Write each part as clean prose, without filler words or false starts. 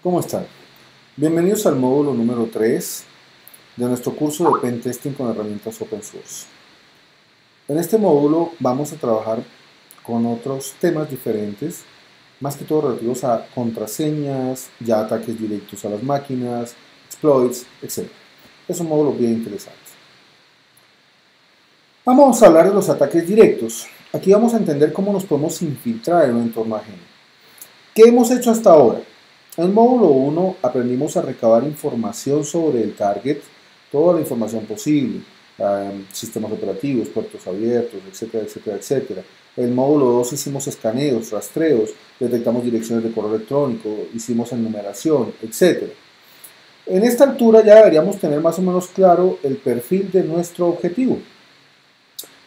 ¿Cómo están? Bienvenidos al módulo número 3 de nuestro curso de Pen Testing con herramientas Open Source. En este módulo vamos a trabajar con otros temas diferentes, más que todo relativos a contraseñas, ya ataques directos a las máquinas, exploits, etc. Es un módulo bien interesante. Vamos a hablar de los ataques directos. Aquí vamos a entender cómo nos podemos infiltrar en un entorno ajeno. ¿Qué hemos hecho hasta ahora? En el módulo 1 aprendimos a recabar información sobre el target, toda la información posible, sistemas operativos, puertos abiertos, etcétera, etcétera, etcétera. En el módulo 2 hicimos escaneos, rastreos, detectamos direcciones de correo electrónico, hicimos enumeración, etcétera. En esta altura ya deberíamos tener más o menos claro el perfil de nuestro objetivo.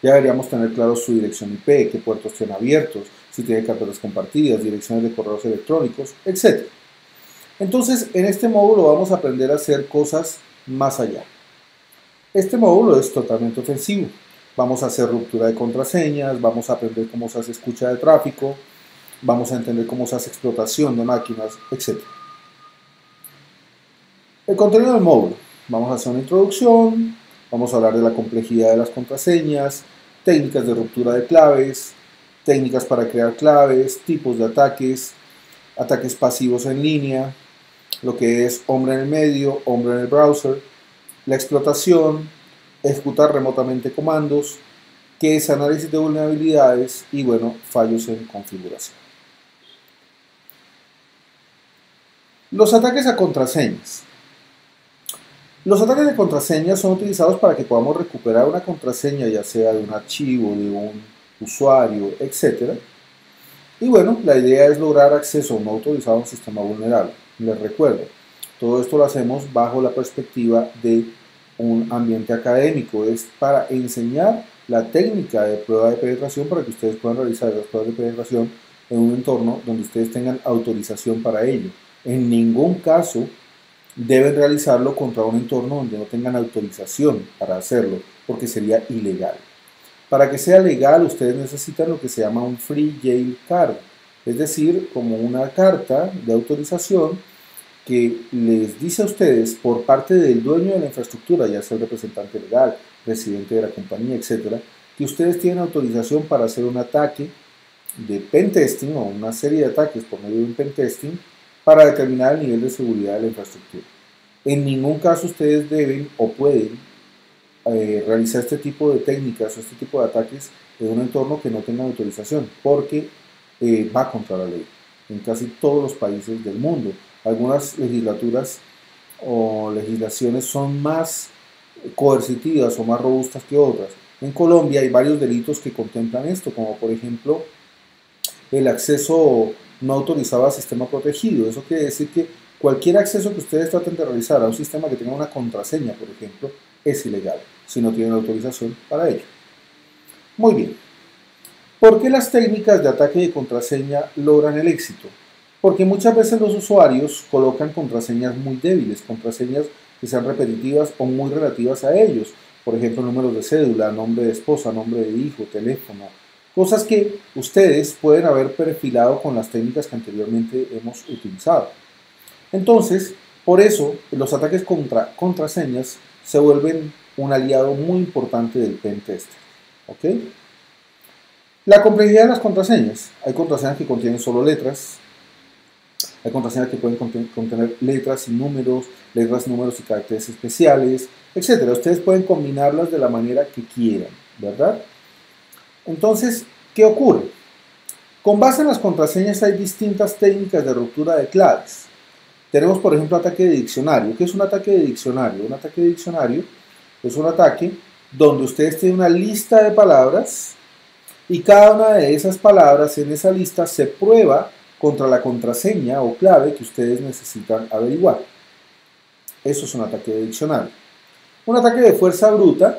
Ya deberíamos tener claro su dirección IP, qué puertos tiene abiertos, si tiene carpetas compartidas, direcciones de correos electrónicos, etc. Entonces, en este módulo vamos a aprender a hacer cosas más allá. Este módulo es totalmente ofensivo. Vamos a hacer ruptura de contraseñas, vamos a aprender cómo se hace escucha de tráfico, vamos a entender cómo se hace explotación de máquinas, etc. El contenido del módulo. Vamos a hacer una introducción, vamos a hablar de la complejidad de las contraseñas, técnicas de ruptura de claves, técnicas para crear claves, tipos de ataques, ataques pasivos en línea, lo que es hombre en el medio, hombre en el browser, la explotación, ejecutar remotamente comandos, qué es análisis de vulnerabilidades y, bueno, fallos en configuración. Los ataques a contraseñas. Los ataques de contraseñas son utilizados para que podamos recuperar una contraseña, ya sea de un archivo, de un usuario, etc. Y bueno, la idea es lograr acceso no autorizado a un sistema vulnerable. Les recuerdo, todo esto lo hacemos bajo la perspectiva de un ambiente académico. Es para enseñar la técnica de prueba de penetración para que ustedes puedan realizar las pruebas de penetración en un entorno donde ustedes tengan autorización para ello. En ningún caso deben realizarlo contra un entorno donde no tengan autorización para hacerlo, porque sería ilegal. Para que sea legal, ustedes necesitan lo que se llama un Free Jail Card, es decir, como una carta de autorización que les dice a ustedes por parte del dueño de la infraestructura, ya sea el representante legal, presidente de la compañía, etcétera, que ustedes tienen autorización para hacer un ataque de pentesting o una serie de ataques por medio de un pentesting para determinar el nivel de seguridad de la infraestructura. En ningún caso ustedes deben o pueden realizar este tipo de técnicas o este tipo de ataques en un entorno que no tenga autorización, porque va contra la ley en casi todos los países del mundo. Algunas legislaturas o legislaciones son más coercitivas o más robustas que otras. En Colombia hay varios delitos que contemplan esto, como por ejemplo el acceso no autorizado al sistema protegido. Eso quiere decir que cualquier acceso que ustedes traten de realizar a un sistema que tenga una contraseña, por ejemplo, es ilegal si no tienen autorización para ello. Muy bien. ¿Por qué las técnicas de ataque de contraseña logran el éxito? Porque muchas veces los usuarios colocan contraseñas muy débiles, contraseñas que sean repetitivas o muy relativas a ellos. Por ejemplo, números de cédula, nombre de esposa, nombre de hijo, teléfono. Cosas que ustedes pueden haber perfilado con las técnicas que anteriormente hemos utilizado. Entonces, por eso, los ataques contra contraseñas se vuelven un aliado muy importante del pentester. ¿Ok? La complejidad de las contraseñas. Hay contraseñas que contienen solo letras. Hay contraseñas que pueden contener letras y números y caracteres especiales, etc. Ustedes pueden combinarlas de la manera que quieran, ¿verdad? Entonces, ¿qué ocurre? Con base en las contraseñas hay distintas técnicas de ruptura de claves. Tenemos, por ejemplo, ataque de diccionario. ¿Qué es un ataque de diccionario? Un ataque de diccionario es un ataque donde ustedes tienen una lista de palabras y cada una de esas palabras en esa lista se prueba contra la contraseña o clave que ustedes necesitan averiguar. Eso es un ataque de diccionario. Un ataque de fuerza bruta,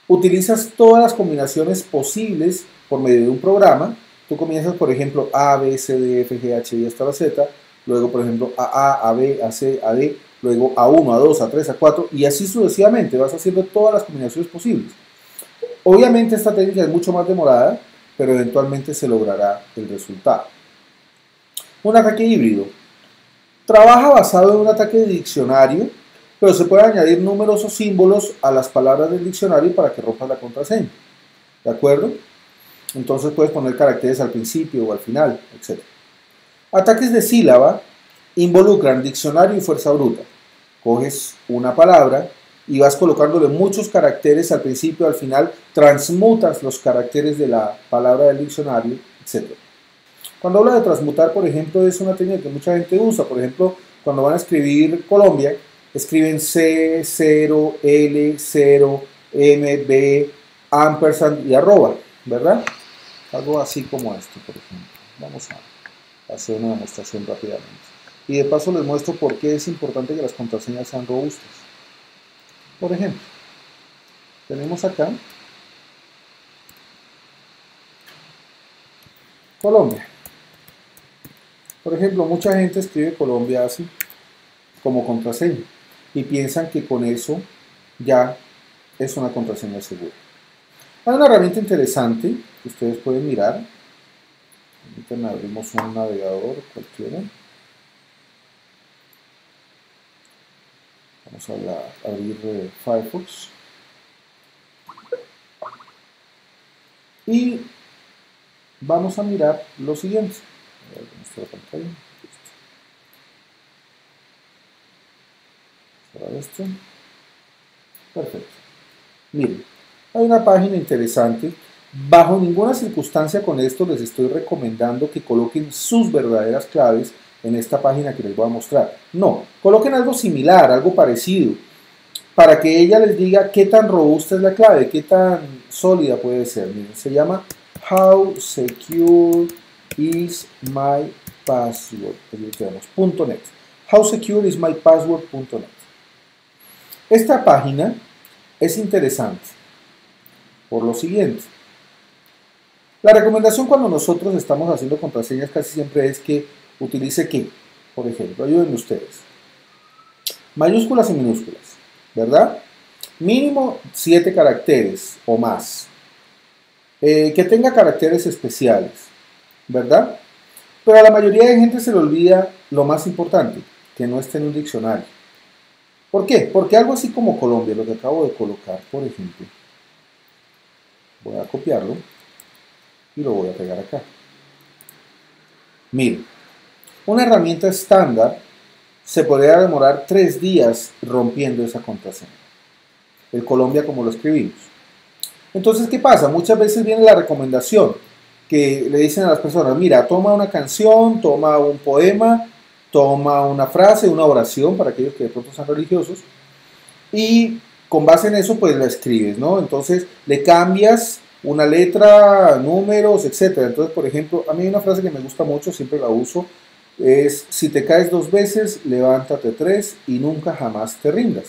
utilizas todas las combinaciones posibles por medio de un programa. Tú comienzas, por ejemplo, A, B, C, D, F, G, H, I hasta la Z. Luego, por ejemplo, A, B, A, C, A, D. Luego A1, A2, A3, A4. Y así sucesivamente. Vas haciendo todas las combinaciones posibles. Obviamente esta técnica es mucho más demorada, pero eventualmente se logrará el resultado. Un ataque híbrido. Trabaja basado en un ataque de diccionario, pero se puede añadir números o símbolos a las palabras del diccionario para que rompas la contraseña. ¿De acuerdo? Entonces puedes poner caracteres al principio o al final, etc. Ataques de sílaba involucran diccionario y fuerza bruta. Coges una palabra y vas colocándole muchos caracteres al principio, al final, transmutas los caracteres de la palabra del diccionario, etc. Cuando habla de transmutar, por ejemplo, es una técnica que mucha gente usa. Por ejemplo, cuando van a escribir Colombia, escriben C, 0, L, 0, M, B, ampersand y arroba, ¿verdad? Algo así como esto, por ejemplo. Vamos a hacer una demostración rápidamente. Y de paso les muestro por qué es importante que las contraseñas sean robustas. Por ejemplo, tenemos acá Colombia. Por ejemplo, mucha gente escribe Colombia así, como contraseña, y piensan que con eso ya es una contraseña segura. Hay una herramienta interesante que ustedes pueden mirar. Permítanme, abrimos un navegador cualquiera. Vamos a abrir Firefox. Y vamos a mirar lo siguiente. A ver, ¿dónde está la pantalla? Para esto. Perfecto. Miren, hay una página interesante. Bajo ninguna circunstancia con esto les estoy recomendando que coloquen sus verdaderas claves en esta página que les voy a mostrar. No, coloquen algo similar, algo parecido, para que ella les diga qué tan robusta es la clave, qué tan sólida puede ser. Miren, se llama How Secure is My Password.net. How Secure is My Password.net. Esta página es interesante por lo siguiente. La recomendación cuando nosotros estamos haciendo contraseñas casi siempre es que utilice ¿qué? Por ejemplo, ayúdenme ustedes. Mayúsculas y minúsculas, ¿verdad? Mínimo 7 caracteres o más. Que tenga caracteres especiales, ¿verdad? Pero a la mayoría de gente se le olvida lo más importante, que no esté en un diccionario. ¿Por qué? Porque algo así como Colombia, lo que acabo de colocar, por ejemplo, voy a copiarlo y lo voy a pegar acá. Miren, una herramienta estándar se podría demorar 3 días rompiendo esa contraseña. El Colombia como lo escribimos. Entonces, ¿qué pasa? Muchas veces viene la recomendación que le dicen a las personas, mira, toma una canción, toma un poema, toma una frase, una oración, para aquellos que de pronto son religiosos, y con base en eso, pues la escribes, ¿no? Entonces, le cambias una letra, números, etc. Entonces, por ejemplo, a mí hay una frase que me gusta mucho, siempre la uso, es, si te caes 2 veces, levántate 3 y nunca jamás te rindas.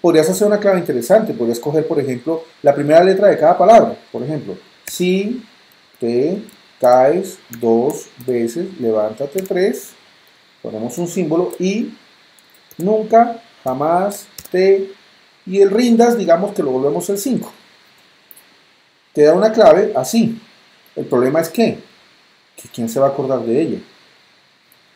Podrías hacer una clave interesante, podrías coger, por ejemplo, la primera letra de cada palabra. Por ejemplo, si te caes 2 veces, levántate 3, ponemos un símbolo y nunca, jamás, te, y el rindas, digamos que lo volvemos el 5. Te da una clave así. El problema es que ¿quién se va a acordar de ella?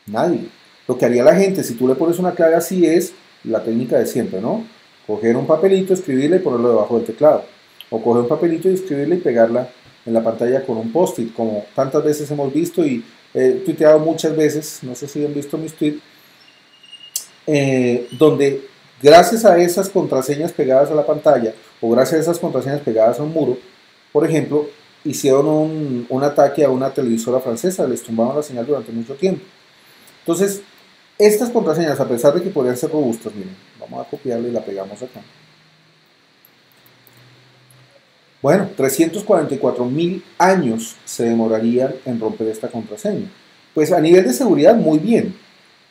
Nadie. Lo que haría la gente si tú le pones una clave así es la técnica de siempre, ¿no? Coger un papelito, escribirle y ponerlo debajo del teclado. O coger un papelito y escribirle y pegarla en la pantalla con un post-it, como tantas veces hemos visto y he tuiteado muchas veces, no sé si han visto mis tweets, donde gracias a esas contraseñas pegadas a la pantalla o gracias a esas contraseñas pegadas a un muro, por ejemplo, hicieron un ataque a una televisora francesa, les tumbaron la señal durante mucho tiempo. Entonces, estas contraseñas, a pesar de que podrían ser robustas, miren, vamos a copiarla y la pegamos acá. Bueno, 344.000 años se demorarían en romper esta contraseña. Pues a nivel de seguridad, muy bien.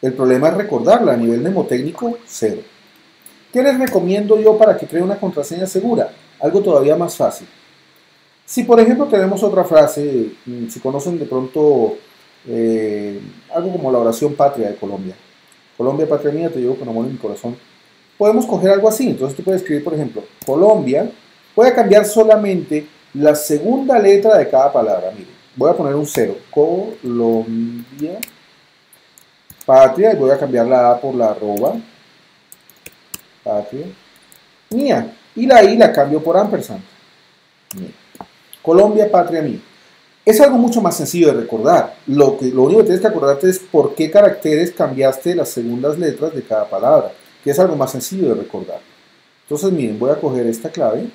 El problema es recordarla, a nivel mnemotécnico, 0. ¿Qué les recomiendo yo para que creen una contraseña segura? Algo todavía más fácil. Si por ejemplo tenemos otra frase, si conocen de pronto algo como la oración patria de Colombia. Colombia, patria mía, te llevo con amor en mi corazón. Podemos coger algo así. Entonces tú puedes escribir, por ejemplo, Colombia. Voy a cambiar solamente la segunda letra de cada palabra. Miren, voy a poner un 0. Colombia. patria, y voy a cambiar la A por la arroba, patria, mía, y la I la cambio por ampersand, mía. Colombia, patria mía. Es algo mucho más sencillo de recordar. Lo único que tienes que acordarte es por qué caracteres cambiaste las segundas letras de cada palabra, que es algo más sencillo de recordar. Entonces, miren, voy a coger esta clave.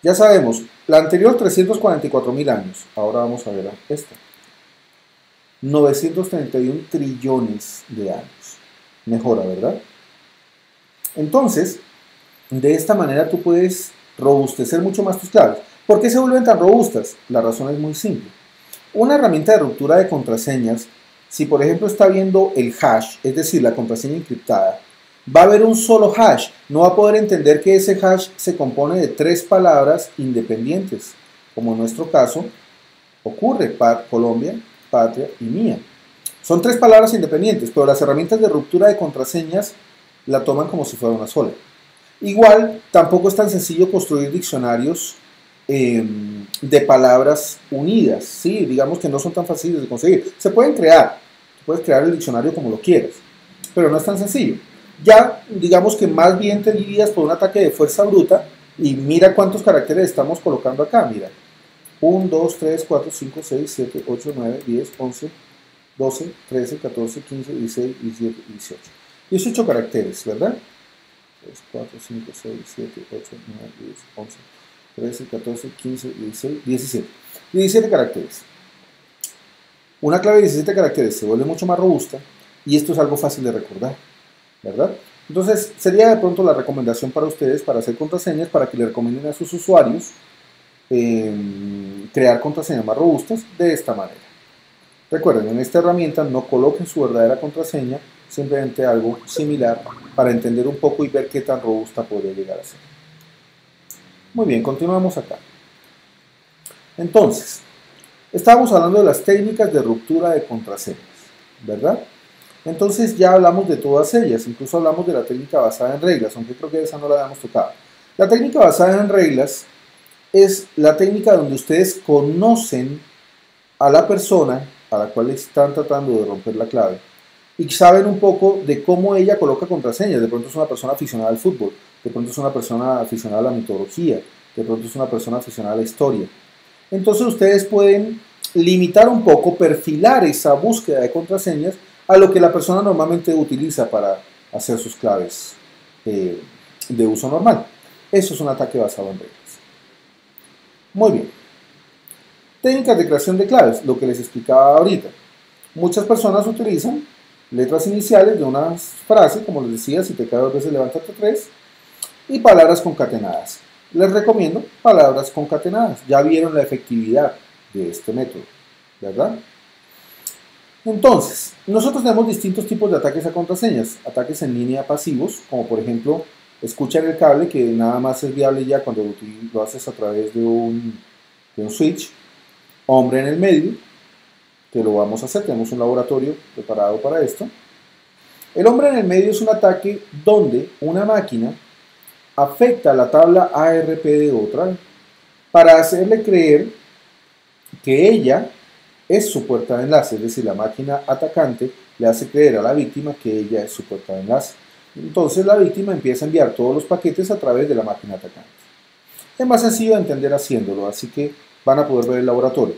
Ya sabemos, la anterior 344.000 años. Ahora vamos a ver esta. 931 trillones de años. Mejora, ¿verdad? Entonces, de esta manera tú puedes robustecer mucho más tus claves. ¿Por qué se vuelven tan robustas? La razón es muy simple. Una herramienta de ruptura de contraseñas, si por ejemplo está viendo el hash, es decir, la contraseña encriptada, va a haber un solo hash. No va a poder entender que ese hash se compone de 3 palabras independientes, como en nuestro caso ocurre: Colombia, patria y mía. Son 3 palabras independientes, pero las herramientas de ruptura de contraseñas la toman como si fuera una sola. Igual, tampoco es tan sencillo construir diccionarios de palabras unidas, ¿sí? Digamos que no son tan fáciles de conseguir. Se pueden crear, puedes crear el diccionario como lo quieras, pero no es tan sencillo. Ya, digamos que más bien te dirías por un ataque de fuerza bruta, y mira cuántos caracteres estamos colocando acá, mira. 1, 2, 3, 4, 5, 6, 7, 8, 9, 10, 11, 12, 13, 14, 15, 16, 17, 18. 18 caracteres, ¿verdad? 3, 4, 5, 6, 7, 8, 9, 10, 11, 13, 14, 15, 16, 17. 17 caracteres. Una clave de 17 caracteres se vuelve mucho más robusta, y esto es algo fácil de recordar, ¿verdad? Entonces, sería de pronto la recomendación para ustedes para hacer contraseñas, para que le recomienden a sus usuarios crear contraseñas más robustas de esta manera. Recuerden, en esta herramienta no coloquen su verdadera contraseña, simplemente algo similar para entender un poco y ver qué tan robusta podría llegar a ser. Muy bien, continuamos acá. Entonces, estábamos hablando de las técnicas de ruptura de contraseñas, ¿verdad? Entonces ya hablamos de todas ellas, incluso hablamos de la técnica basada en reglas, aunque creo que esa no la habíamos tocado. La técnica basada en reglas es la técnica donde ustedes conocen a la persona a la cual están tratando de romper la clave y saben un poco de cómo ella coloca contraseñas. De pronto es una persona aficionada al fútbol, de pronto es una persona aficionada a la mitología, de pronto es una persona aficionada a la historia. Entonces ustedes pueden limitar un poco, perfilar esa búsqueda de contraseñas a lo que la persona normalmente utiliza para hacer sus claves de uso normal. Eso es un ataque basado en reglas. Muy bien. Técnicas de creación de claves, lo que les explicaba ahorita. Muchas personas utilizan letras iniciales de una frase, como les decía, si te cae 2 veces, levántate 3, y palabras concatenadas. Les recomiendo palabras concatenadas. Ya vieron la efectividad de este método, ¿verdad? Entonces, nosotros tenemos distintos tipos de ataques a contraseñas. Ataques en línea pasivos, como por ejemplo, escuchar el cable, que nada más es viable ya cuando lo haces a través de un switch. Hombre en el medio, que lo vamos a hacer, tenemos un laboratorio preparado para esto. El hombre en el medio es un ataque donde una máquina afecta la tabla ARP de otra para hacerle creer que ella es su puerta de enlace, es decir, la máquina atacante le hace creer a la víctima que ella es su puerta de enlace. Entonces la víctima empieza a enviar todos los paquetes a través de la máquina atacante. Es más sencillo de entender haciéndolo, así que van a poder ver el laboratorio.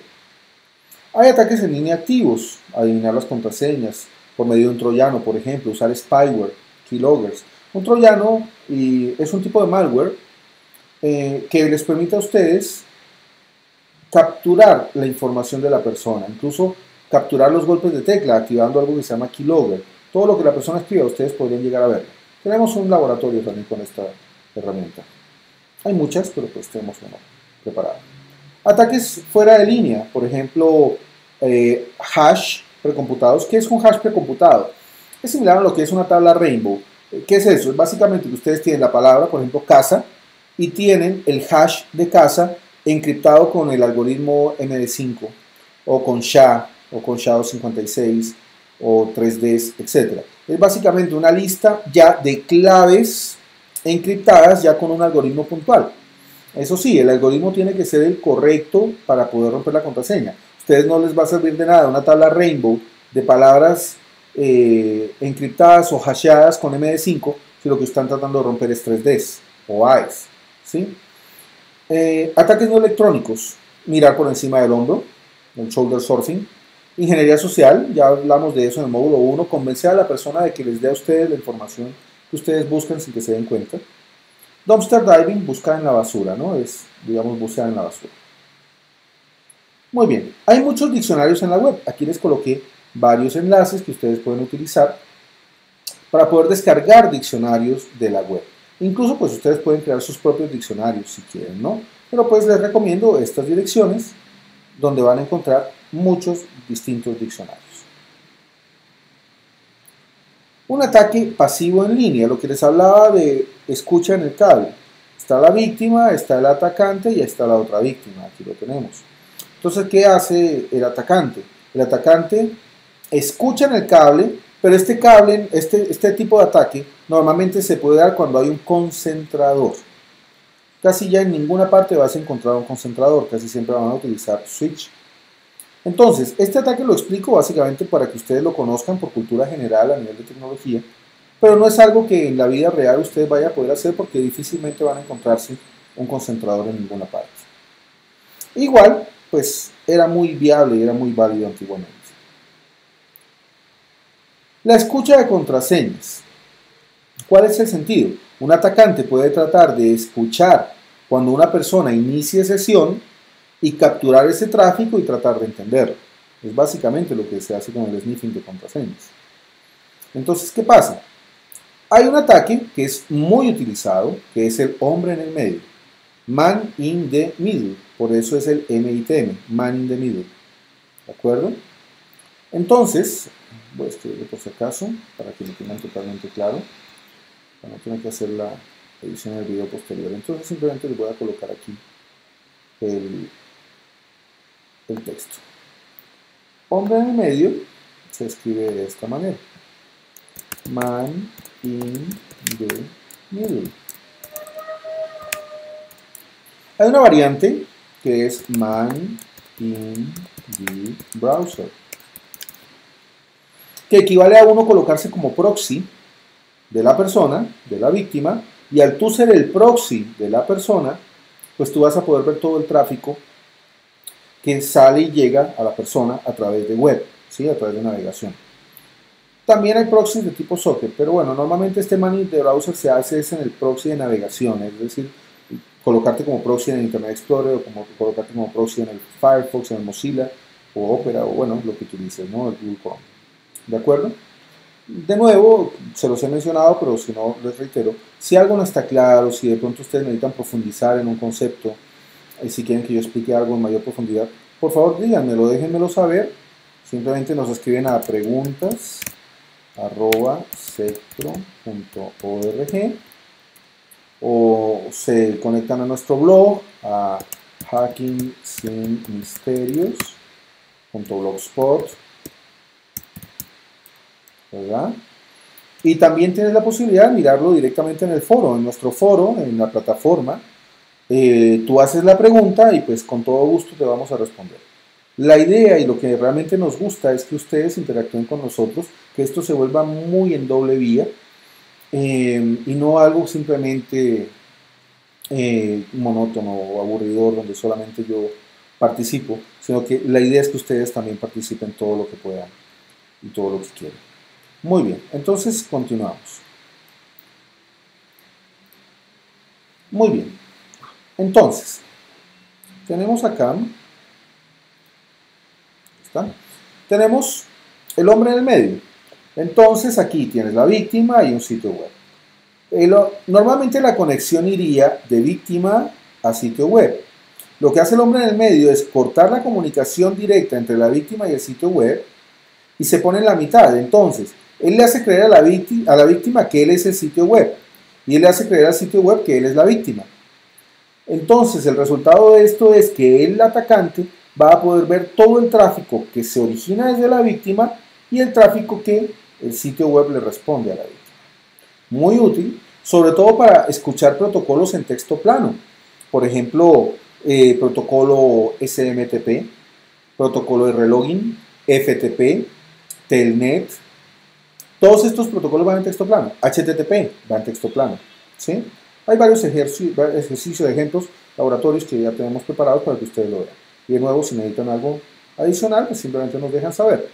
Hay ataques en línea activos, adivinar las contraseñas por medio de un troyano, por ejemplo, usar spyware, keyloggers. Un troyano es un tipo de malware que les permite a ustedes capturar la información de la persona, incluso capturar los golpes de tecla activando algo que se llama keylogger. Todo lo que la persona escriba ustedes podrían llegar a verlo. Tenemos un laboratorio también con esta herramienta. Hay muchas, pero pues tenemos uno preparado. Ataques fuera de línea, por ejemplo, hash precomputados. ¿Qué es un hash precomputado? Es similar a lo que es una tabla Rainbow. ¿Qué es eso? Es básicamente que ustedes tienen la palabra, por ejemplo, casa, y tienen el hash de casa encriptado con el algoritmo MD5, o con SHA, o con SHA-256, o 3Ds, etc. Es básicamente una lista ya de claves encriptadas ya con un algoritmo puntual. Eso sí, el algoritmo tiene que ser el correcto para poder romper la contraseña. A ustedes no les va a servir de nada una tabla Rainbow de palabras encriptadas o hasheadas con MD5 si lo que están tratando de romper es 3Ds o AES, ¿sí? Ataques no electrónicos, mirar por encima del hombro, el shoulder surfing. Ingeniería social, ya hablamos de eso en el módulo 1, convencer a la persona de que les dé a ustedes la información que ustedes buscan sin que se den cuenta. Dumpster diving, buscar en la basura, ¿no? Es, digamos, bucear en la basura. Muy bien, hay muchos diccionarios en la web. Aquí les coloqué varios enlaces que ustedes pueden utilizar para poder descargar diccionarios de la web. Incluso pues ustedes pueden crear sus propios diccionarios si quieren, ¿no? Pero pues les recomiendo estas direcciones donde van a encontrar muchos distintos diccionarios. Un ataque pasivo en línea, lo que les hablaba de escucha en el cable. Está la víctima, está el atacante y está la otra víctima, aquí lo tenemos. Entonces, ¿qué hace el atacante? El atacante escucha en el cable, pero este cable, este tipo de ataque normalmente se puede dar cuando hay un concentrador. Casi ya en ninguna parte vas a encontrar un concentrador, casi siempre van a utilizar switch. Entonces, este ataque lo explico básicamente para que ustedes lo conozcan por cultura general a nivel de tecnología, pero no es algo que en la vida real ustedes vayan a poder hacer porque difícilmente van a encontrarse un concentrador en ninguna parte. Igual, pues era muy viable y era muy válido antiguamente. La escucha de contraseñas. ¿Cuál es el sentido? Un atacante puede tratar de escuchar cuando una persona inicie sesión y capturar ese tráfico y tratar de entenderlo. Es básicamente lo que se hace con el sniffing de contraseñas. Entonces, ¿qué pasa? Hay un ataque que es muy utilizado, que es el hombre en el medio. Man in the middle. Por eso es el MITM, Man in the middle. ¿De acuerdo? Entonces, voy a escribirlo por si acaso, para que lo tengan totalmente claro. Para no tener que hacer la edición del video posterior. Entonces, simplemente les voy a colocar aquí el texto. Hombre en el medio se escribe de esta manera. Man in the middle. Hay una variante que es man in the browser, que equivale a uno colocarse como proxy de la persona, de la víctima, y al tú ser el proxy de la persona, pues tú vas a poder ver todo el tráfico que sale y llega a la persona a través de web, ¿sí? A través de navegación. También hay proxies de tipo socket, pero bueno, normalmente este management de browser se hace en el proxy de navegación, es decir, colocarte como proxy en el Internet Explorer o como colocarte como proxy en el Firefox, en el Mozilla o Opera o bueno, lo que utilices, ¿no? El Google Chrome. ¿De acuerdo? De nuevo, se los he mencionado, pero si no, les reitero, si algo no está claro, si de pronto ustedes necesitan profundizar en un concepto, si quieren que yo explique algo en mayor profundidad, por favor díganmelo, déjenmelo saber. Simplemente nos escriben a preguntas@sectro.org o se conectan a nuestro blog a hackingsinmisterios.blogspot, ¿verdad? Y también tienes la posibilidad de mirarlo directamente en el foro, en nuestro foro, en la plataforma. Tú haces la pregunta y pues con todo gusto te vamos a responder. La idea y lo que realmente nos gusta es que ustedes interactúen con nosotros, que esto se vuelva muy en doble vía y no algo simplemente monótono o aburridor donde solamente yo participo, sino que la idea es que ustedes también participen todo lo que puedan y todo lo que quieran. Muy bien, entonces continuamos. Muy bien, entonces tenemos acá, ¿está? Tenemos el hombre en el medio. Entonces aquí tienes la víctima y un sitio web. Normalmente la conexión iría de víctima a sitio web. Lo que hace el hombre en el medio es cortar la comunicación directa entre la víctima y el sitio web y se pone en la mitad. Entonces, él le hace creer a la víctima que él es el sitio web y él le hace creer al sitio web que él es la víctima. Entonces, el resultado de esto es que el atacante va a poder ver todo el tráfico que se origina desde la víctima y el tráfico que el sitio web le responde a la víctima. Muy útil, sobre todo para escuchar protocolos en texto plano. Por ejemplo, protocolo SMTP, protocolo de relogin, FTP, Telnet, Todos estos protocolos van en texto plano. HTTP va en texto plano. ¿Sí? Hay varios ejercicios de ejemplos, laboratorios que ya tenemos preparados para que ustedes lo vean. Y de nuevo, si necesitan algo adicional, pues simplemente nos dejan saber.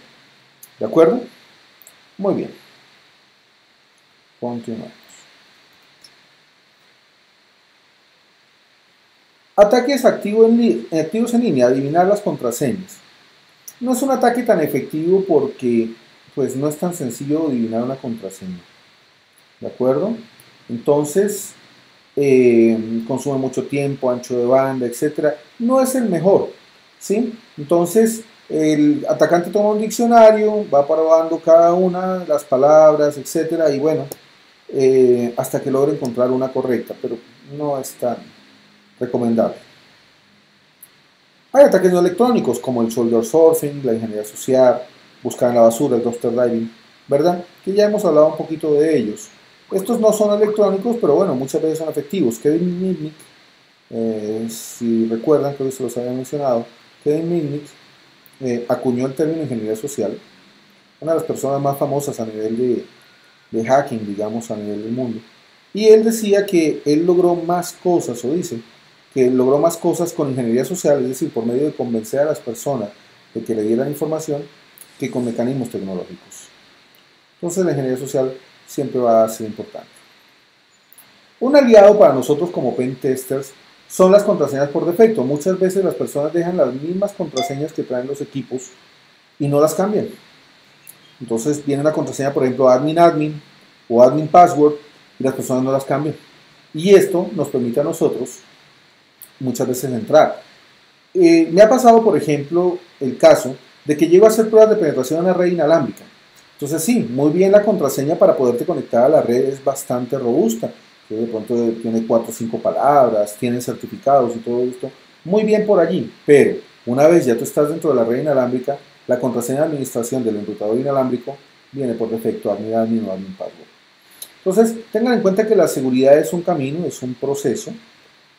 ¿De acuerdo? Muy bien. Continuamos. Ataques activos en línea, adivinar las contraseñas. No es un ataque tan efectivo porque pues no es tan sencillo adivinar una contraseña. ¿De acuerdo? Entonces, consume mucho tiempo, ancho de banda, etc. No es el mejor. ¿Sí? Entonces, el atacante toma un diccionario, va probando cada una de las palabras, etc. Y bueno, hasta que logre encontrar una correcta, pero no es tan recomendable. Hay ataques no electrónicos como el shoulder surfing, la ingeniería social, buscar en la basura, el dumpster diving, ¿verdad? Que ya hemos hablado un poquito de ellos. Estos no son electrónicos, pero bueno, muchas veces son efectivos. Kevin Mitnick, si recuerdan, creo que se los había mencionado, Kevin Mitnick acuñó el término ingeniería social, una de las personas más famosas a nivel de hacking, digamos, a nivel del mundo. Y él decía que él logró más cosas, o dice, que logró más cosas con ingeniería social, es decir, por medio de convencer a las personas de que le dieran información, que con mecanismos tecnológicos. Entonces la ingeniería social siempre va a ser importante. Un aliado para nosotros como pen testers son las contraseñas por defecto. Muchas veces las personas dejan las mismas contraseñas que traen los equipos y no las cambian. Entonces viene una contraseña, por ejemplo, admin o admin password, y las personas no las cambian. Y esto nos permite a nosotros muchas veces entrar. Me ha pasado, por ejemplo, el caso de que llego a hacer pruebas de penetración en la red inalámbrica. Entonces sí, muy bien, la contraseña para poderte conectar a la red es bastante robusta. Que de pronto tiene 4 o 5 palabras, tiene certificados y todo esto. Muy bien por allí, pero una vez ya tú estás dentro de la red inalámbrica, la contraseña de administración del enrutador inalámbrico viene por defecto admin o admin password. Entonces, tengan en cuenta que la seguridad es un camino, es un proceso,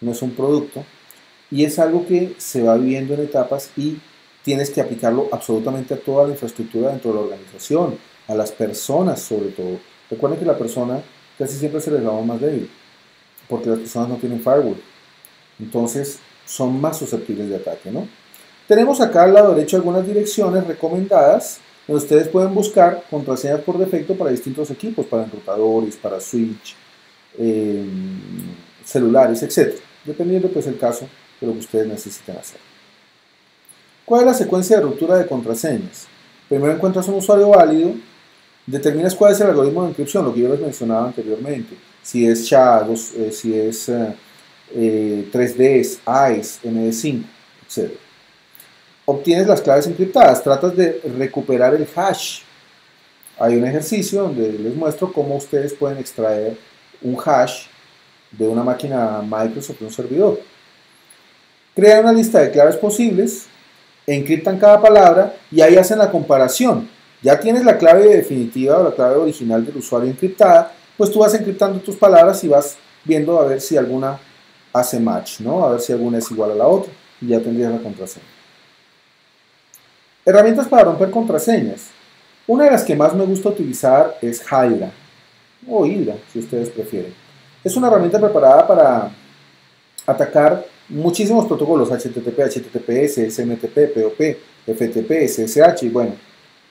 no es un producto, y es algo que se va viviendo en etapas y tienes que aplicarlo absolutamente a toda la infraestructura dentro de la organización, a las personas sobre todo. Recuerden que la persona casi siempre es el eslabón más débil, porque las personas no tienen firewall, entonces son más susceptibles de ataque, ¿no? Tenemos acá al lado derecho algunas direcciones recomendadas donde ustedes pueden buscar contraseñas por defecto para distintos equipos, para enrutadores, para switch, celulares, etc. Dependiendo pues el caso de lo que ustedes necesiten hacer. ¿Cuál es la secuencia de ruptura de contraseñas? Primero encuentras un usuario válido, determinas cuál es el algoritmo de encripción, lo que yo les mencionaba anteriormente, si es SHA, si es 3Ds, ICE, MD5, etc. Obtienes las claves encriptadas, tratas de recuperar el hash. Hay un ejercicio donde les muestro cómo ustedes pueden extraer un hash de una máquina Microsoft, de un servidor. Crean una lista de claves posibles, encriptan cada palabra y ahí hacen la comparación. Ya tienes la clave definitiva o la clave original del usuario encriptada, pues tú vas encriptando tus palabras y vas viendo a ver si alguna hace match, ¿no? A ver si alguna es igual a la otra y ya tendrías la contraseña. Herramientas para romper contraseñas. Una de las que más me gusta utilizar es Hydra, o Hydra, si ustedes prefieren. Es una herramienta preparada para atacar muchísimos protocolos, HTTP, HTTPS, SMTP, POP, FTP, SSH, y bueno,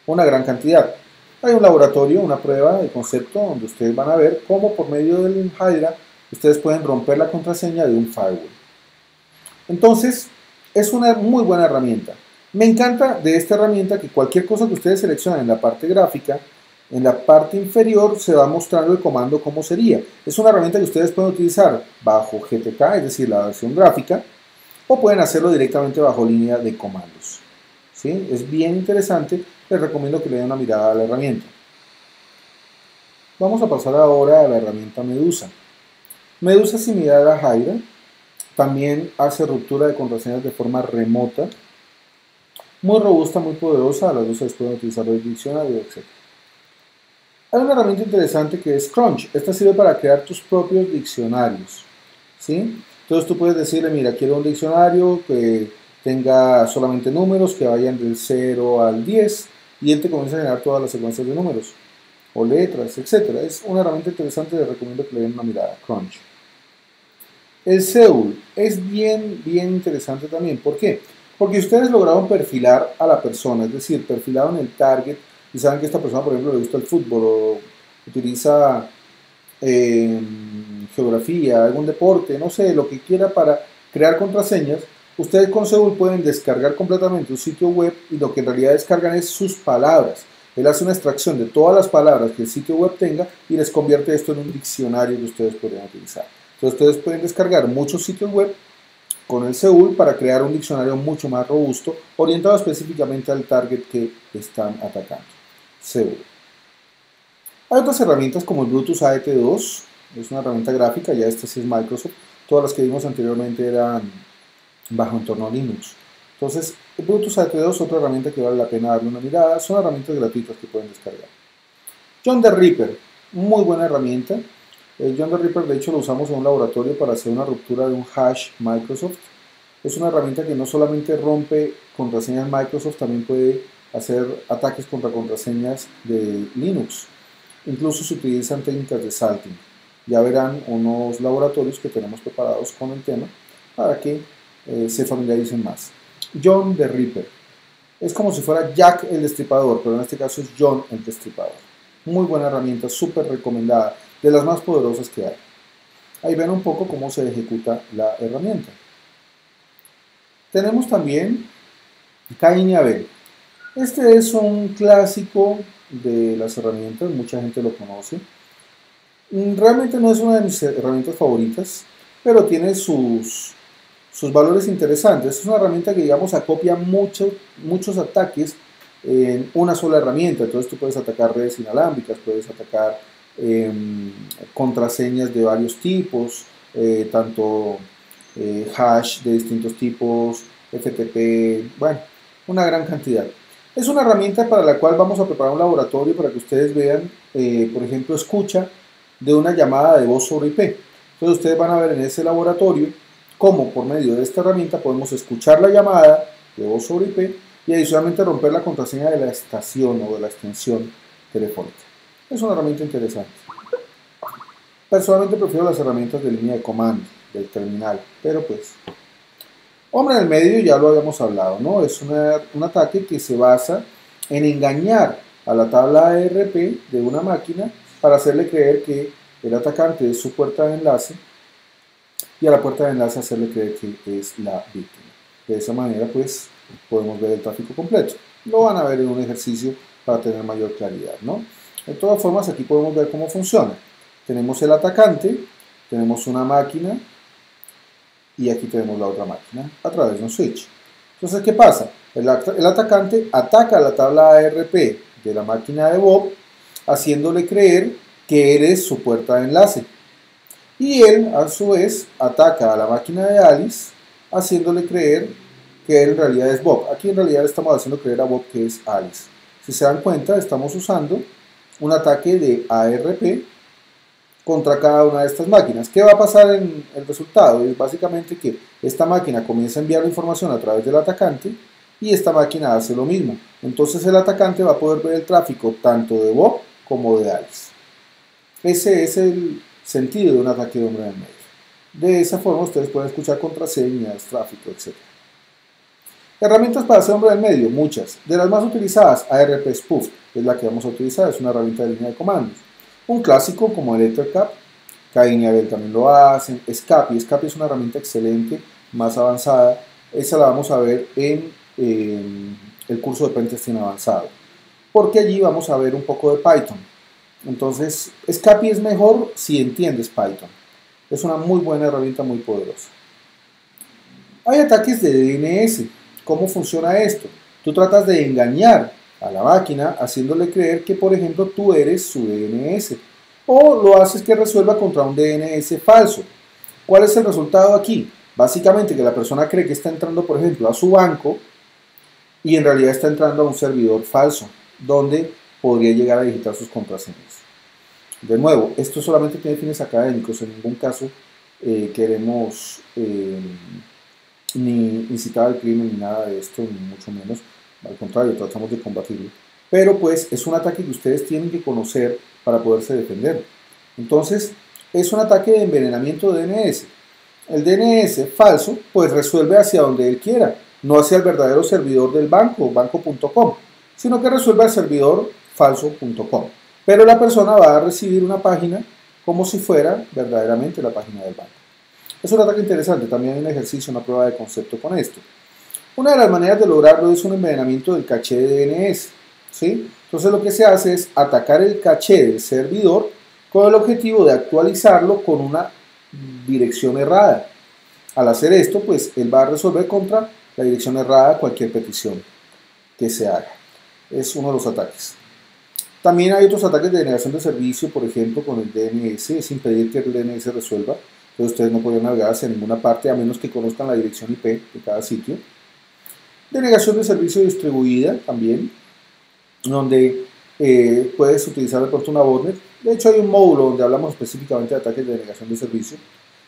una gran cantidad. Hay un laboratorio, una prueba de concepto donde ustedes van a ver cómo por medio del Hydra ustedes pueden romper la contraseña de un firewall. Entonces, es una muy buena herramienta. Me encanta de esta herramienta que cualquier cosa que ustedes seleccionen en la parte gráfica, en la parte inferior se va mostrando el comando cómo sería. Es una herramienta que ustedes pueden utilizar bajo GTK, es decir, la versión gráfica, o pueden hacerlo directamente bajo línea de comandos. ¿Sí? Es bien interesante, les recomiendo que le den una mirada a la herramienta. Vamos a pasar ahora a la herramienta Medusa. Medusa es similar a Hydra, también hace ruptura de contraseñas de forma remota, muy robusta, muy poderosa, las dos se pueden utilizar el diccionario, etc. Hay una herramienta interesante que es Crunch. Esta sirve para crear tus propios diccionarios, ¿sí? Entonces tú puedes decirle, mira, quiero un diccionario que tenga solamente números, que vayan del 0 al 10, y él te comienza a generar todas las secuencias de números. o letras, etcétera. Es una herramienta interesante, les recomiendo que le den una mirada. Crunch. El Seoul es bien interesante también. ¿Por qué? Porque ustedes lograron perfilar a la persona, es decir, perfilaron el target y saben que esta persona, por ejemplo, le gusta el fútbol o utiliza eh, geografía, algún deporte, no sé, lo que quiera para crear contraseñas. Ustedes con Seoul pueden descargar completamente un sitio web y lo que en realidad descargan es sus palabras. Él hace una extracción de todas las palabras que el sitio web tenga y les convierte esto en un diccionario que ustedes podrían utilizar. Entonces ustedes pueden descargar muchos sitios web con el Seoul para crear un diccionario mucho más robusto, orientado específicamente al target que están atacando. Seoul. Hay otras herramientas como el Bluetooth AET2, es una herramienta gráfica, ya esta sí es Microsoft. Todas las que vimos anteriormente eran bajo entorno Linux. Entonces, el Bluetooth AET2 es otra herramienta que vale la pena darle una mirada. Son herramientas gratuitas que pueden descargar. John the Ripper, muy buena herramienta. John the Ripper, de hecho, lo usamos en un laboratorio para hacer una ruptura de un hash Microsoft. Es una herramienta que no solamente rompe contraseñas Microsoft, también puede hacer ataques contra contraseñas de Linux. Incluso se utilizan técnicas de salting. Ya verán unos laboratorios que tenemos preparados con el tema para que se familiaricen más. John the Ripper. Es como si fuera Jack el Destripador, pero en este caso es John el Destripador. Muy buena herramienta, súper recomendada, de las más poderosas que hay. Ahí ven un poco cómo se ejecuta la herramienta. Tenemos también Cain y Abel. Este es un clásico de las herramientas, mucha gente lo conoce. Realmente no es una de mis herramientas favoritas, pero tiene sus valores interesantes. Es una herramienta que, digamos, acopia muchos ataques en una sola herramienta. Entonces tú puedes atacar redes inalámbricas, puedes atacar contraseñas de varios tipos, tanto hash de distintos tipos, FTP, bueno, una gran cantidad. Es una herramienta para la cual vamos a preparar un laboratorio para que ustedes vean, por ejemplo, escucha de una llamada de voz sobre IP. Entonces ustedes van a ver en ese laboratorio cómo por medio de esta herramienta podemos escuchar la llamada de voz sobre IP y adicionalmente romper la contraseña de la estación o de la extensión telefónica. Es una herramienta interesante. Personalmente prefiero las herramientas de línea de comando, del terminal, pero pues... Hombre en el medio ya lo habíamos hablado, ¿no? Es un ataque que se basa en engañar a la tabla ARP de una máquina para hacerle creer que el atacante es su puerta de enlace y a la puerta de enlace hacerle creer que es la víctima. De esa manera, pues, podemos ver el tráfico completo. Lo van a ver en un ejercicio para tener mayor claridad, ¿no? De todas formas, aquí podemos ver cómo funciona. Tenemos el atacante, tenemos una máquina y aquí tenemos la otra máquina a través de un switch. Entonces, ¿qué pasa? El atacante ataca la tabla ARP de la máquina de Bob, haciéndole creer que eres su puerta de enlace. Y él, a su vez, ataca a la máquina de Alice, haciéndole creer que él en realidad es Bob. Aquí en realidad estamos haciendo creer a Bob que es Alice. Si se dan cuenta, estamos usando un ataque de ARP contra cada una de estas máquinas. ¿Qué va a pasar en el resultado? Es básicamente que esta máquina comienza a enviar la información a través del atacante y esta máquina hace lo mismo. Entonces el atacante va a poder ver el tráfico tanto de Bob como de Alice. Ese es el sentido de un ataque de hombre en el medio. De esa forma ustedes pueden escuchar contraseñas, tráfico, etc. Herramientas para hacer hombre en el medio, muchas. De las más utilizadas, ARP Spoof, es la que vamos a utilizar, es una herramienta de línea de comandos. Un clásico como el Ethercap, Cain y Abel también lo hacen. Escape es una herramienta excelente, más avanzada. Esa la vamos a ver en el curso de Pentesting avanzado, porque allí vamos a ver un poco de Python. Entonces, Escape es mejor si entiendes Python. Es una muy buena herramienta, muy poderosa. Hay ataques de DNS. ¿Cómo funciona esto? Tú tratas de engañar a la máquina haciéndole creer que, por ejemplo, tú eres su DNS. O lo haces que resuelva contra un DNS falso. ¿Cuál es el resultado aquí? Básicamente que la persona cree que está entrando, por ejemplo, a su banco y en realidad está entrando a un servidor falso, donde podría llegar a digitar sus contraseñas. De nuevo, esto solamente tiene fines académicos, en ningún caso queremos ni incitar al crimen ni nada de esto, ni mucho menos, al contrario, tratamos de combatirlo. pero pues es un ataque que ustedes tienen que conocer para poderse defender. Entonces, es un ataque de envenenamiento de DNS. El DNS falso pues resuelve hacia donde él quiera, no hacia el verdadero servidor del banco, banco.com, sino que resuelve al servidor falso.com. Pero la persona va a recibir una página como si fuera verdaderamente la página del banco. Es un ataque interesante, también hay un ejercicio, una prueba de concepto con esto. Una de las maneras de lograrlo es un envenenamiento del caché de DNS, ¿sí? Entonces lo que se hace es atacar el caché del servidor con el objetivo de actualizarlo con una dirección errada. Al hacer esto, pues él va a resolver contra la dirección errada cualquier petición que se haga. Es uno de los ataques. También hay otros ataques de denegación de servicio, por ejemplo, con el DNS, es impedir que el DNS resuelva. Entonces ustedes no pueden navegar hacia ninguna parte a menos que conozcan la dirección IP de cada sitio. Denegación de servicio distribuida también, donde puedes utilizar de pronto una botnet. De hecho hay un módulo donde hablamos específicamente de ataques de denegación de servicio.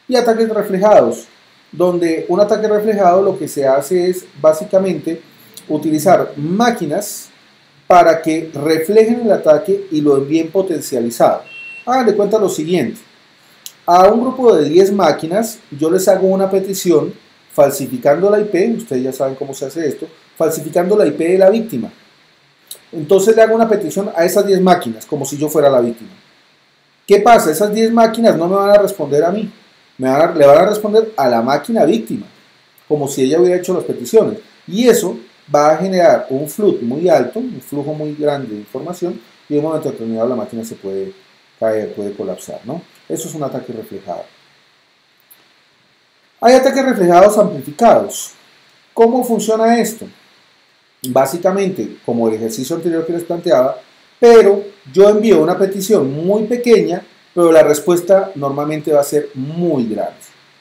Y ataques reflejados, donde un ataque reflejado lo que se hace es básicamente utilizar máquinas para que reflejen el ataque y lo envíen potencializado. Hagan de cuenta lo siguiente: a un grupo de 10 máquinas yo les hago una petición falsificando la IP, ustedes ya saben cómo se hace esto, falsificando la IP de la víctima. Entonces le hago una petición a esas 10 máquinas como si yo fuera la víctima. ¿Qué pasa? Esas 10 máquinas no me van a responder a mí, le van a responder a la máquina víctima, como si ella hubiera hecho las peticiones. Y eso va a generar un flujo muy alto, un flujo muy grande de información, y en un momento determinado la máquina se puede caer, puede colapsar, ¿no? Eso es un ataque reflejado. Hay ataques reflejados amplificados. ¿Cómo funciona esto? Básicamente, como el ejercicio anterior que les planteaba, pero yo envío una petición muy pequeña, pero la respuesta normalmente va a ser muy grande,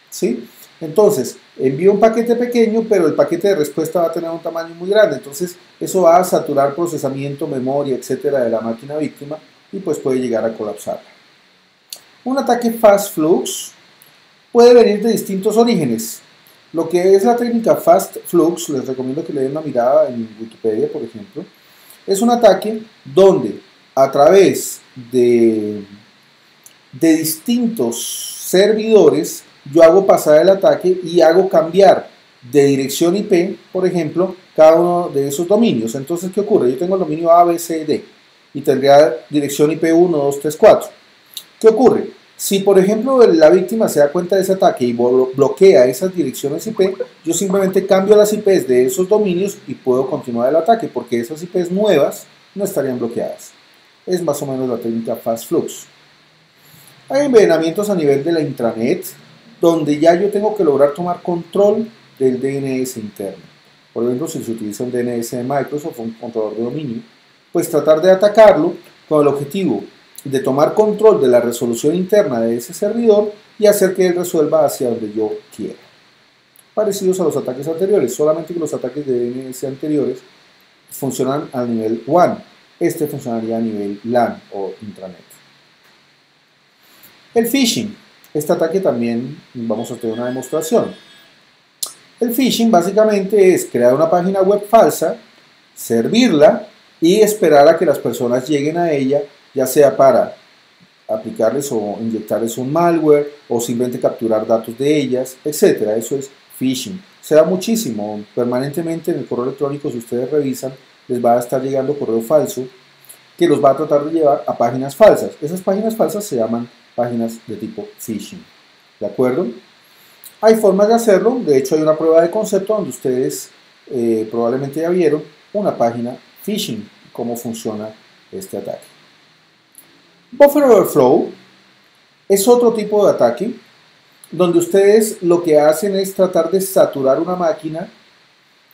¿sí? Entonces, envío un paquete pequeño, pero el paquete de respuesta va a tener un tamaño muy grande. Entonces, eso va a saturar procesamiento, memoria, etcétera, de la máquina víctima y pues puede llegar a colapsarla. Un ataque fast flux puede venir de distintos orígenes. Lo que es la técnica fast flux, les recomiendo que le den una mirada en Wikipedia, por ejemplo, es un ataque donde a través de distintos servidores yo hago pasar el ataque y hago cambiar de dirección IP, por ejemplo, cada uno de esos dominios. Entonces, ¿qué ocurre? Yo tengo el dominio A, B, C, D y tendría dirección IP 1, 2, 3, 4. ¿Qué ocurre? Si, por ejemplo, la víctima se da cuenta de ese ataque y bloquea esas direcciones IP, yo simplemente cambio las IPs de esos dominios y puedo continuar el ataque, porque esas IPs nuevas no estarían bloqueadas. Es más o menos la técnica fast flux. Hay envenenamientos a nivel de la intranet, donde ya yo tengo que lograr tomar control del DNS interno. Por ejemplo, si se utiliza un DNS de Microsoft o un controlador de dominio, pues tratar de atacarlo con el objetivo de tomar control de la resolución interna de ese servidor y hacer que él resuelva hacia donde yo quiera. Parecidos a los ataques anteriores, solamente que los ataques de DNS anteriores funcionan a nivel WAN. Este funcionaría a nivel LAN o intranet. El phishing. Este ataque también vamos a tener una demostración. El phishing básicamente es crear una página web falsa, servirla y esperar a que las personas lleguen a ella, ya sea para aplicarles o inyectarles un malware o simplemente capturar datos de ellas, etc. Eso es phishing. Se da muchísimo, permanentemente en el correo electrónico, si ustedes revisan, les va a estar llegando correo falso que los va a tratar de llevar a páginas falsas. Esas páginas falsas se llaman páginas de tipo phishing. ¿De acuerdo? Hay formas de hacerlo. De hecho, hay una prueba de concepto donde ustedes probablemente ya vieron una página phishing, cómo funciona este ataque. Buffer overflow es otro tipo de ataque donde ustedes lo que hacen es tratar de saturar una máquina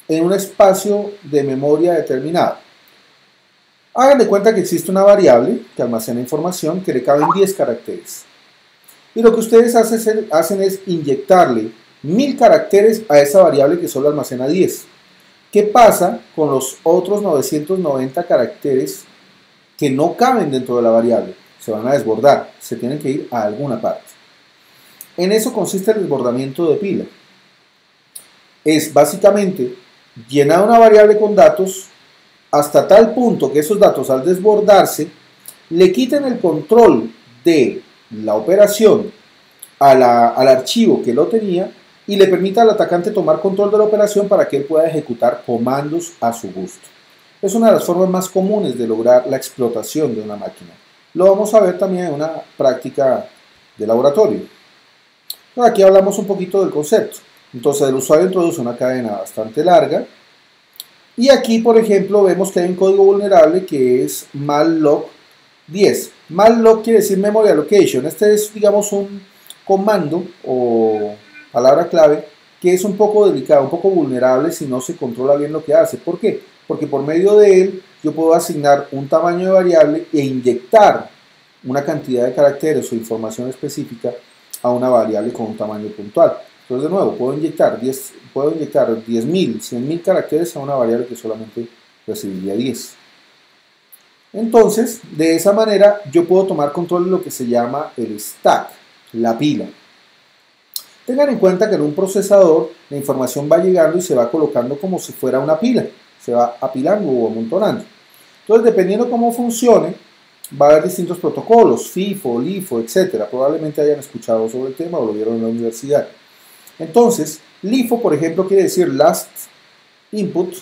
en un espacio de memoria determinado. Hagan de cuenta que existe una variable que almacena información que le caben 10 caracteres. Y lo que ustedes hacen es inyectarle 1000 caracteres a esa variable que solo almacena 10. ¿Qué pasa con los otros 990 caracteres que no caben dentro de la variable? Se van a desbordar, se tienen que ir a alguna parte. En eso consiste el desbordamiento de pila. Es básicamente llenar una variable con datos, hasta tal punto que esos datos al desbordarse le quiten el control de la operación al archivo que lo tenía y le permita al atacante tomar control de la operación para que él pueda ejecutar comandos a su gusto. Es una de las formas más comunes de lograr la explotación de una máquina. Lo vamos a ver también en una práctica de laboratorio. Aquí hablamos un poquito del concepto. Entonces el usuario introduce una cadena bastante larga y aquí, por ejemplo, vemos que hay un código vulnerable que es malloc 10. Malloc quiere decir memory allocation. Este es, digamos, un comando o palabra clave que es un poco delicado, un poco vulnerable si no se controla bien lo que hace. ¿Por qué? Porque por medio de él yo puedo asignar un tamaño de variable e inyectar una cantidad de caracteres o información específica a una variable con un tamaño puntual. Entonces, de nuevo, puedo inyectar 10.000, 100.000 caracteres a una variable que solamente recibiría 10. Entonces, de esa manera, yo puedo tomar control de lo que se llama el stack, la pila. Tengan en cuenta que en un procesador la información va llegando y se va colocando como si fuera una pila. Se va apilando o amontonando. Entonces, dependiendo cómo funcione, va a haber distintos protocolos, FIFO, LIFO, etc. Probablemente hayan escuchado sobre el tema o lo vieron en la universidad. Entonces, LIFO, por ejemplo, quiere decir Last Input,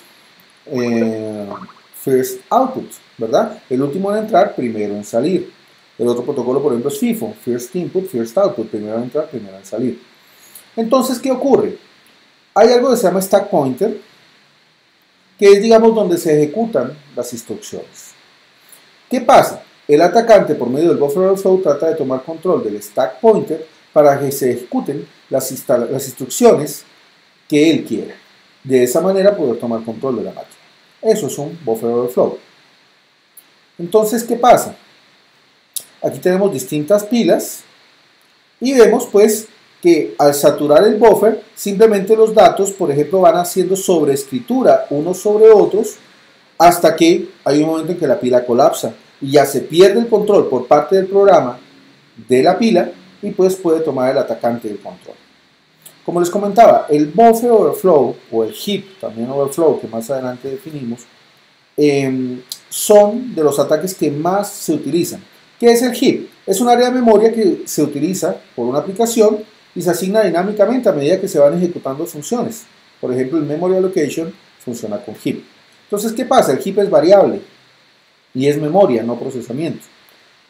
First Output, ¿verdad? El último en entrar, primero en salir. El otro protocolo, por ejemplo, es FIFO, First Input, First Output, primero en entrar, primero en salir. Entonces, ¿qué ocurre? Hay algo que se llama Stack Pointer, que es, digamos, donde se ejecutan las instrucciones. ¿Qué pasa? El atacante, por medio del buffer overflow, trata de tomar control del Stack Pointer para que se ejecuten las instrucciones que él quiera. De esa manera poder tomar control de la máquina. Eso es un buffer overflow. Entonces, ¿qué pasa? Aquí tenemos distintas pilas y vemos pues que al saturar el buffer, simplemente los datos, por ejemplo, van haciendo sobreescritura unos sobre otros hasta que hay un momento en que la pila colapsa y ya se pierde el control por parte del programa de la pila y pues puede tomar el atacante el control. Como les comentaba, el buffer overflow o el heap, también overflow, que más adelante definimos, son de los ataques que más se utilizan. ¿Qué es el heap? Es un área de memoria que se utiliza por una aplicación y se asigna dinámicamente a medida que se van ejecutando funciones. Por ejemplo, el memory allocation funciona con heap. Entonces, ¿qué pasa? El heap es variable y es memoria, no procesamiento.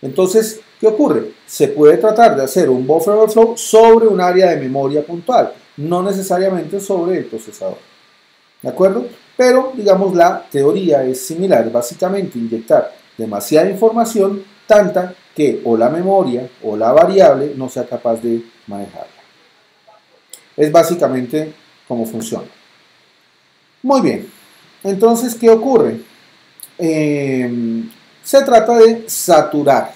Entonces, ¿qué ocurre? Se puede tratar de hacer un buffer overflow sobre un área de memoria puntual, no necesariamente sobre el procesador. ¿De acuerdo? Pero, digamos, la teoría es similar, básicamente inyectar demasiada información, tanta que o la memoria o la variable no sea capaz de manejarla. Es básicamente cómo funciona. Muy bien, entonces, ¿qué ocurre? Se trata de saturar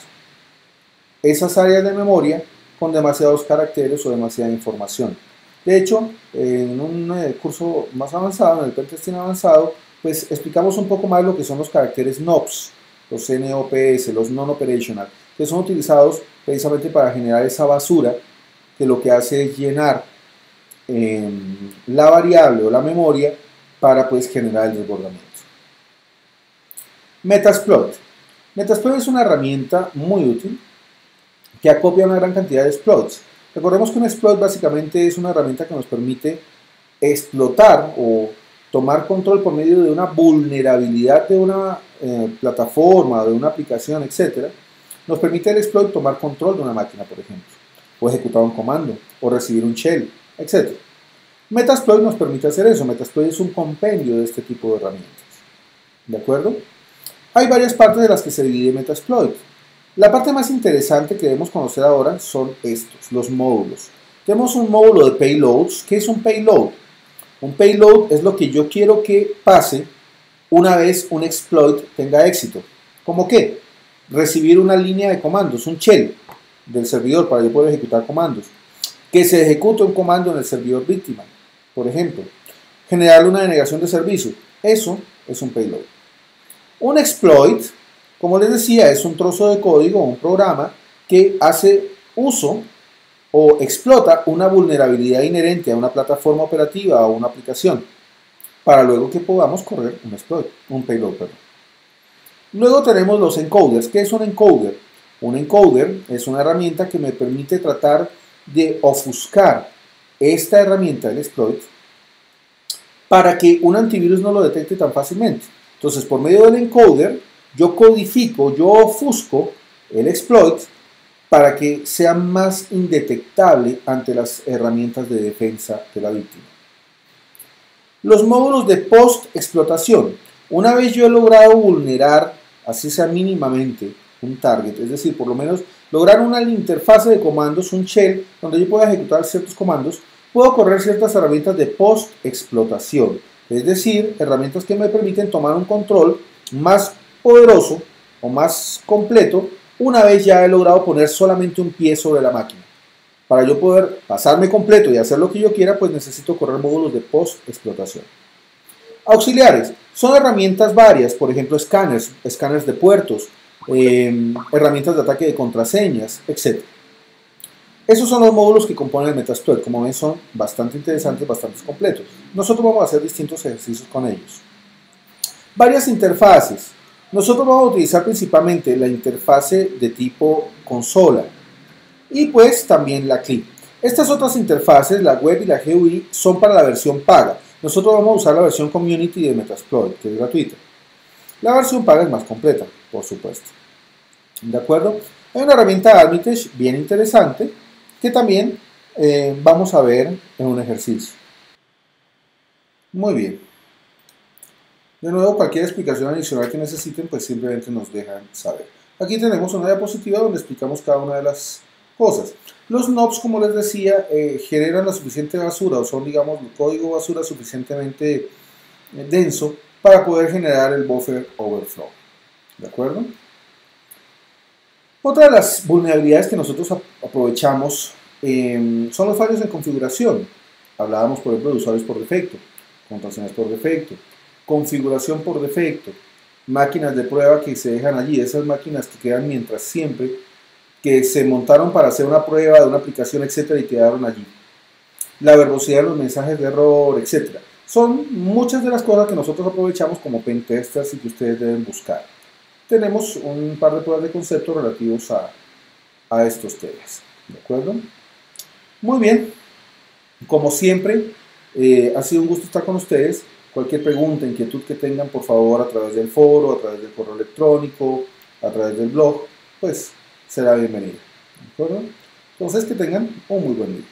esas áreas de memoria con demasiados caracteres o demasiada información. De hecho, en un curso más avanzado, en el pentesting avanzado, pues explicamos un poco más lo que son los caracteres NOPs, los NOPS, los non-operational, que son utilizados precisamente para generar esa basura que lo que hace es llenar la variable o la memoria para pues generar el desbordamiento. Metasploit. Metasploit es una herramienta muy útil que acopia una gran cantidad de exploits. Recordemos que un exploit básicamente es una herramienta que nos permite explotar o tomar control por medio de una vulnerabilidad de una plataforma, de una aplicación, etc. Nos permite el exploit tomar control de una máquina, por ejemplo, o ejecutar un comando, o recibir un shell, etc. Metasploit nos permite hacer eso. Metasploit es un compendio de este tipo de herramientas. ¿De acuerdo? Hay varias partes de las que se divide Metasploit. La parte más interesante que debemos conocer ahora son estos, los módulos. Tenemos un módulo de payloads. ¿Qué es un payload? Un payload es lo que yo quiero que pase una vez un exploit tenga éxito. ¿Cómo qué? Recibir una línea de comandos, un shell del servidor para yo poder ejecutar comandos. Que se ejecute un comando en el servidor víctima, por ejemplo. Generarle una denegación de servicio. Eso es un payload. Un exploit, como les decía, es un trozo de código o un programa que hace uso o explota una vulnerabilidad inherente a una plataforma operativa o una aplicación. para luego que podamos correr un exploit, un payload, perdón. Luego tenemos los encoders. ¿Qué es un encoder? Un encoder es una herramienta que me permite tratar de ofuscar esta herramienta del exploit para que un antivirus no lo detecte tan fácilmente. Entonces, por medio del encoder, yo codifico, yo ofusco el exploit para que sea más indetectable ante las herramientas de defensa de la víctima. Los módulos de post-explotación. Una vez yo he logrado vulnerar, así sea mínimamente, un target, es decir, por lo menos lograr una interfase de comandos, un shell, donde yo pueda ejecutar ciertos comandos, puedo correr ciertas herramientas de post-explotación, es decir, herramientas que me permiten tomar un control más poderoso o más completo una vez ya he logrado poner solamente un pie sobre la máquina. Para yo poder pasarme completo y hacer lo que yo quiera, pues necesito correr módulos de post-explotación. Auxiliares. Son herramientas varias, por ejemplo, escáneres de puertos, herramientas de ataque de contraseñas, etc. Esos son los módulos que componen el Metasploit. Como ven, son bastante interesantes, bastante completos. Nosotros vamos a hacer distintos ejercicios con ellos. Varias interfaces. Nosotros vamos a utilizar principalmente la interfase de tipo consola y pues también la CLI. Estas otras interfaces, la web y la GUI, son para la versión paga. Nosotros vamos a usar la versión Community de Metasploit, que es gratuita. La versión paga es más completa, por supuesto. ¿De acuerdo? Hay una herramienta Armitage bien interesante que también vamos a ver en un ejercicio. Muy bien. De nuevo, cualquier explicación adicional que necesiten, pues simplemente nos dejan saber. Aquí tenemos una diapositiva donde explicamos cada una de las cosas. Los knobs, como les decía, generan la suficiente basura o son, digamos, el código basura suficientemente denso para poder generar el buffer overflow. ¿De acuerdo? Otra de las vulnerabilidades que nosotros aprovechamos son los fallos en configuración. Hablábamos, por ejemplo, de usuarios por defecto, contraseñas por defecto, configuración por defecto, máquinas de prueba que se dejan allí, esas máquinas que quedan mientras siempre, que se montaron para hacer una prueba de una aplicación, etcétera, y quedaron allí. La verbosidad de los mensajes de error, etcétera. Son muchas de las cosas que nosotros aprovechamos como pentesters y que ustedes deben buscar. Tenemos un par de pruebas de concepto relativos a estos temas. ¿De acuerdo? Muy bien. Como siempre, ha sido un gusto estar con ustedes. Cualquier pregunta, inquietud que tengan, por favor, a través del foro, a través del correo electrónico, a través del blog, pues será bienvenida. ¿De acuerdo? Entonces, que tengan un muy buen día.